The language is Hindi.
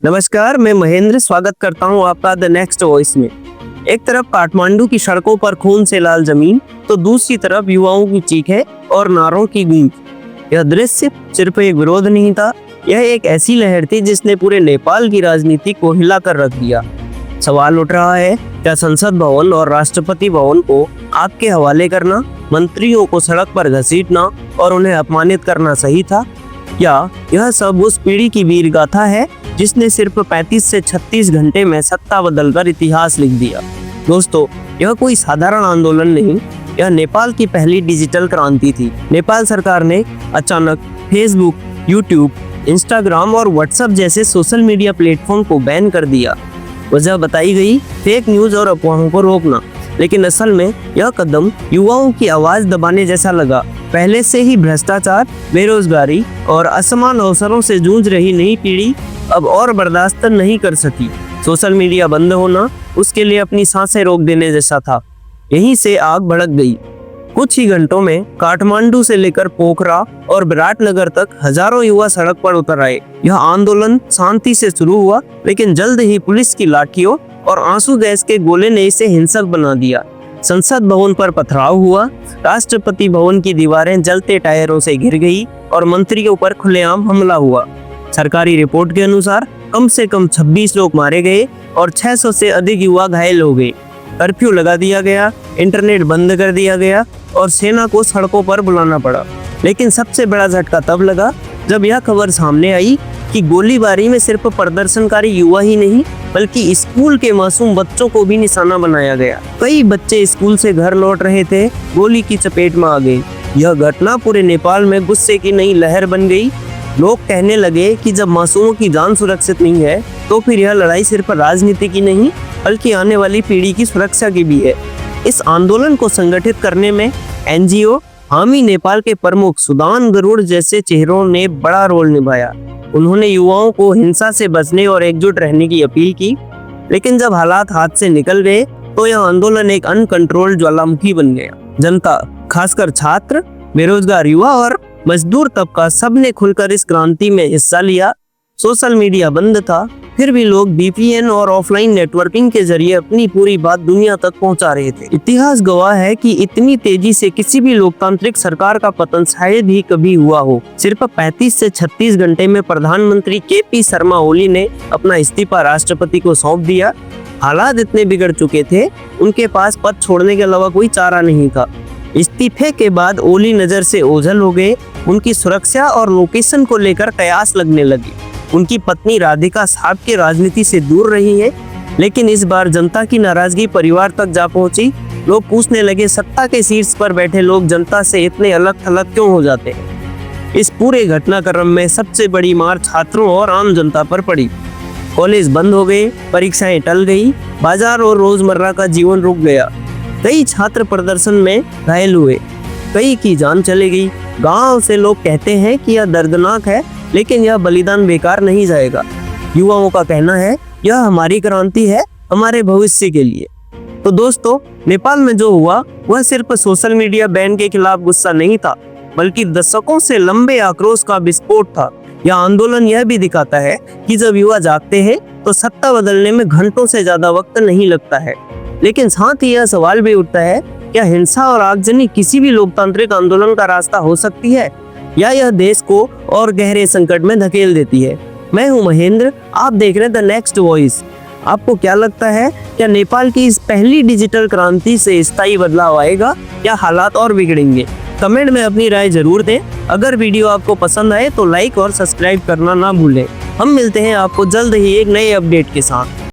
नमस्कार, मैं महेंद्र स्वागत करता हूं आपका द नेक्स्ट वॉइस में। एक तरफ काठमांडू की सड़कों पर खून से लाल जमीन, तो दूसरी तरफ युवाओं की चीखें और नारों की गूंज। यह दृश्य सिर्फ एक विरोध नहीं था, यह एक ऐसी लहर थी जिसने पूरे नेपाल की राजनीति को हिला कर रख दिया। सवाल उठ रहा है, क्या संसद भवन और राष्ट्रपति भवन को आग के हवाले करना, मंत्रियों को सड़क पर घसीटना और उन्हें अपमानित करना सही था? या यह सब उस पीढ़ी की वीर गाथा है जिसने सिर्फ 35 से 36 घंटे में सत्ता बदलकर इतिहास लिख दिया? दोस्तों, यह कोई साधारण आंदोलन नहीं, यह नेपाल की पहली डिजिटल क्रांति थी। नेपाल सरकार ने अचानक फेसबुक, यूट्यूब, इंस्टाग्राम और व्हाट्सएप जैसे सोशल मीडिया प्लेटफॉर्म को बैन कर दिया। वजह बताई गई फेक न्यूज और अफवाहों को रोकना, लेकिन असल में यह कदम युवाओं की आवाज दबाने जैसा लगा। पहले से ही भ्रष्टाचार, बेरोजगारी और असमान अवसरों से जूझ रही नई पीढ़ी अब और बर्दाश्त नहीं कर सकी। सोशल मीडिया बंद होना उसके लिए अपनी सांसें रोक देने जैसा था। यहीं से आग भड़क गई। कुछ ही घंटों में काठमांडू से लेकर पोखरा और विराटनगर तक हजारों युवा सड़क पर उतर आए। यह आंदोलन शांति से शुरू हुआ, लेकिन जल्द ही पुलिस की लाठियों और आंसू गैस के गोले ने इसे हिंसक बना दिया। संसद भवन पर पथराव हुआ, राष्ट्रपति भवन की दीवारें जलते टायरों से घिर गई और मंत्रियों पर खुलेआम हमला हुआ। सरकारी रिपोर्ट के अनुसार कम से कम 26 लोग मारे गए और 600 से अधिक युवा घायल हो गए। कर्फ्यू लगा दिया गया, इंटरनेट बंद कर दिया गया और सेना को सड़कों पर बुलाना पड़ा। लेकिन सबसे बड़ा झटका तब लगा जब यह खबर सामने आई कि गोलीबारी में सिर्फ प्रदर्शनकारी युवा ही नहीं, बल्कि स्कूल के मासूम बच्चों को भी निशाना बनाया गया। कई बच्चे स्कूल से घर लौट रहे थे, गोली की चपेट में आ गए। यह घटना पूरे नेपाल में गुस्से की नई लहर बन गई। लोग कहने लगे कि जब मासूमों की जान सुरक्षित नहीं है, तो फिर यह लड़ाई सिर्फ राजनीति की नहीं, बल्कि आने वाली पीढ़ी की सुरक्षा की भी है। इस आंदोलन को संगठित करने में एनजीओ हामी नेपाल के प्रमुख सुदान गरुड़ जैसे चेहरों ने बड़ा रोल निभाया। उन्होंने युवाओं को हिंसा से बचने और एकजुट रहने की अपील की। लेकिन जब हालात हाथ से निकल गए, तो यह आंदोलन एक अनकंट्रोल्ड ज्वालामुखी बन गया। जनता, खासकर छात्र, बेरोजगार युवा और मजदूर तबका, सबने खुलकर इस क्रांति में हिस्सा लिया। सोशल मीडिया बंद था, फिर भी लोग VPN और ऑफलाइन नेटवर्किंग के जरिए अपनी पूरी बात दुनिया तक पहुंचा रहे थे। इतिहास गवाह है कि इतनी तेजी से किसी भी लोकतांत्रिक सरकार का पतन शायद ही कभी हुआ हो। सिर्फ 35 से 36 घंटे में प्रधानमंत्री KP शर्मा ओली ने अपना इस्तीफा राष्ट्रपति को सौंप दिया। हालात इतने बिगड़ चुके थे, उनके पास पद छोड़ने के अलावा कोई चारा नहीं था। इस्तीफे के बाद ओली नजर से ओझल हो गए। उनकी सुरक्षा और लोकेशन को लेकर कयास लगने लगे। उनकी पत्नी राधिका साहब के राजनीति से दूर रही है, लेकिन इस बार जनता की नाराजगी परिवार तक जा पहुंची। लोग पूछने लगे, सत्ता के शीर्ष पर बैठे लोग जनता से इतने अलग थलग क्यों हो जाते हैं? इस पूरे घटनाक्रम में सबसे बड़ी मार छात्रों और आम जनता पर पड़ी। कॉलेज बंद हो गए, परीक्षाएं टल गई, बाजार और रोजमर्रा का जीवन रुक गया। कई छात्र प्रदर्शन में घायल हुए, कई की जान चली गई। गांव से लोग कहते हैं कि यह दर्दनाक है, लेकिन यह बलिदान बेकार नहीं जाएगा। युवाओं का कहना है, यह हमारी क्रांति है, हमारे भविष्य के लिए। तो दोस्तों, नेपाल में जो हुआ वह सिर्फ सोशल मीडिया बैन के खिलाफ गुस्सा नहीं था, बल्कि दशकों से लंबे आक्रोश का विस्फोट था। यह आंदोलन यह भी दिखाता है कि जब युवा जागते हैं तो सत्ता बदलने में घंटों से ज्यादा वक्त नहीं लगता है। लेकिन साथ ही यह सवाल भी उठता है, क्या हिंसा और आगजनी किसी भी लोकतांत्रिक आंदोलन का रास्ता हो सकती है, या यह देश को और गहरे संकट में धकेल देती है? मैं हूं महेंद्र, आप देख रहे हैं द नेक्स्ट वॉइस। आपको क्या लगता है, क्या नेपाल की इस पहली डिजिटल क्रांति से स्थायी बदलाव आएगा या हालात और बिगड़ेंगे? कमेंट में अपनी राय जरूर दें। अगर वीडियो आपको पसंद आए तो लाइक और सब्सक्राइब करना ना भूलें। हम मिलते हैं आपको जल्द ही एक नए अपडेट के साथ।